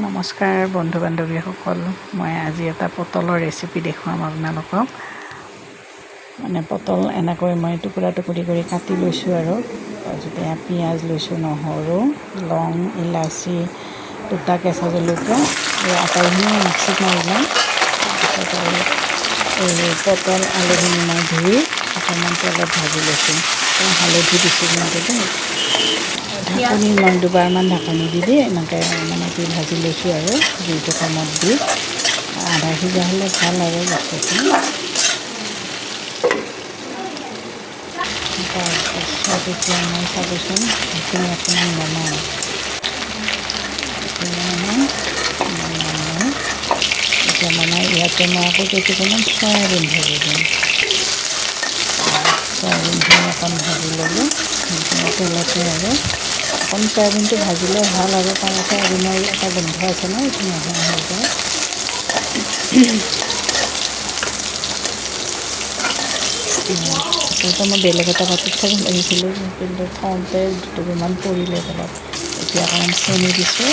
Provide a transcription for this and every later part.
নমস্কাৰ বন্ধু বান্ধৱীসকল, মই আজি এটা পটলৰ ৰেচিপি দেখুৱাম আপোনালোকক। মানে পটল এনেকৈ মই টুকুৰা টুকুৰি কৰি কাটি লৈছোঁ আৰু তাৰপিছতে পিঁয়াজ লৈছোঁ, নহৰু, লং, ইলাচি, দুটা কেঁচা জলকীয়া, আটাইখিনি মিক্সিত মাৰি ল'ম। তাৰপিছত আৰু এই পটল আলুখিনি মই ধুই অকণমান তেলত ভাজি লৈছোঁ। হালধি দিছোঁ কিন্তু দেই, ঢাকনি মই দুবাৰমান ঢাকনি দি এনেকৈ মানে কি ভাজি লৈছোঁ আৰু জুইটো কমত দি। আধা সিজা হ'লে ভাল আৰু বস্তুখিনি। তাৰপিছত এতিয়া মই চাবচোন সেইখিনি অকণমান বনাম। এতিয়া মানে ইয়াতে মই আকৌ কেইটুকুৰমান চয়াবিন ভাজি দিম। চয়াবিনখিনি অকণ ভাজি ল'লোঁ সেইখিনি তেলতে আৰু অকণ চয়াবিনটো ভাজিলে ভাল আৰু কাৰণ চয়াবিনৰ এটা গোন্ধ আছে ন, এইটো নোহোৱা হৈ যায়। আচলতে মই বেলেগ এটা পাতিত থ'ব লাগিছিলোঁ, কিন্তু থওঁতে দুটুকুৰমান পৰিলে তলত। এতিয়া অকণমান চেনি দিছোঁ,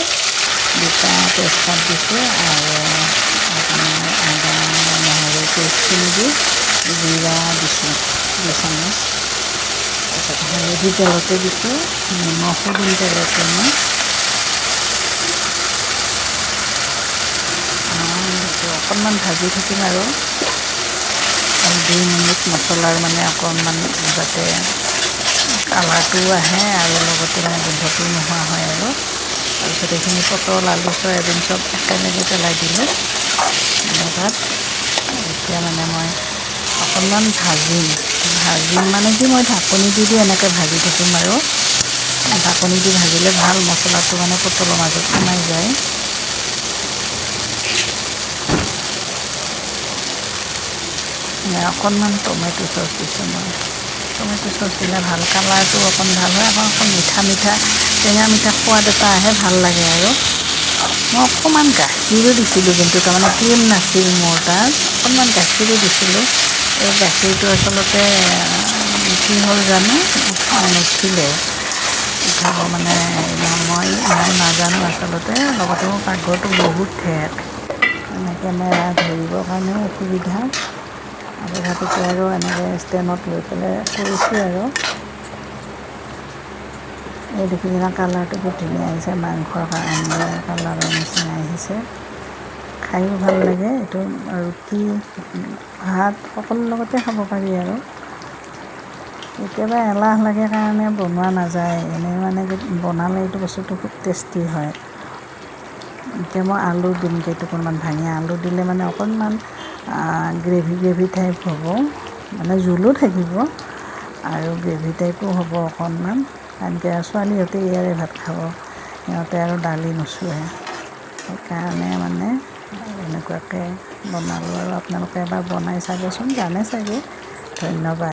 দুটা তেজপাত দিছোঁ আৰু আপোনাৰ আদা নহৰু পেষ্টখিনি দি জিৰা দিছোঁ 2 চামুচ। তাৰপিছত হালধি তেলতে দিছোঁ, নিমখো দিম তেলতে মই। অকণমান ভাজি থাকিম আৰু 2 মিনিট মছলাৰ মানে অকণমান যাতে কালাৰটোও আহে আৰু লগতে মানে গোন্ধটোও নোহোৱা হয় আৰু। তাৰপিছত এইখিনি পটল আলু চয়াবিন চব একেলগে পেলাই দিলোঁ তাত। এতিয়া মানে মই অকণমান ভাজিম মানে কি মই ঢাকনি দি এনেকৈ ভাজি থাকিম আৰু ঢাকনি দি ভাজিলে ভাল, মছলাটো মানে পটলৰ মাজত সোমাই যায়। অকণমান টমেটো চচ দিছোঁ মই। টমেটো চচ দিলে ভাল, কালাৰটো অকণ ভাল হয়, অকণ মিঠা মিঠা টেঙা মিঠা সোৱাদ এটা আহে, ভাল লাগে আৰু। মই অকণমান গাখীৰো দিছিলোঁ, কিন্তু তাৰমানে ক্ৰীম নাছিল মোৰ তাত, অকণমান গাখীৰো দিছিলোঁ। এই গাখীৰটো আচলতে কি হ'ল জানো নুঠিলে, উঠাব মানে মই ইমান নাজানো আচলতে। লগতে মোৰ পাকঘৰটো বহুত ঠেক, মানে কেমেৰা ধৰিবৰ কাৰণেও অসুবিধা। তথাপিতো আৰু এনেকৈ ষ্টেণ্ডত লৈ পেলাই কৰিছোঁ আৰু। এই দেখিছেনে কালাৰটো বহুত ধুনীয়া আহিছে, মাংসৰ আঞ্জাৰ কালাৰৰ নিচিনা আহিছে। খায়ো ভাল লাগে, এইটো ৰুটি ভাত সকলোৰ লগতে খাব পাৰি আৰু। কেতিয়াবা এলাহ লাগে কাৰণে বনোৱা নাযায়, এনেই মানে বনালে এইটো বস্তুটো খুব টেষ্টি হয়। এতিয়া মই আলু দিম কেইটুকুৰমান ভাঙি, আলু দিলে মানে অকণমান গ্ৰেভি টাইপ হ'ব, মানে জোলো থাকিব আৰু গ্ৰেভি টাইপো হ'ব অকণমান। আনকি ছোৱালীহঁতে ইয়াৰে ভাত খাব, সিহঁতে আৰু দালি নোচোৱে। সেইকাৰণে মানে এনেকুৱাকৈ বনালোঁ আৰু আপোনালোকে এবাৰ বনাই চাবচোন, জানে চাগে। ধন্যবাদ।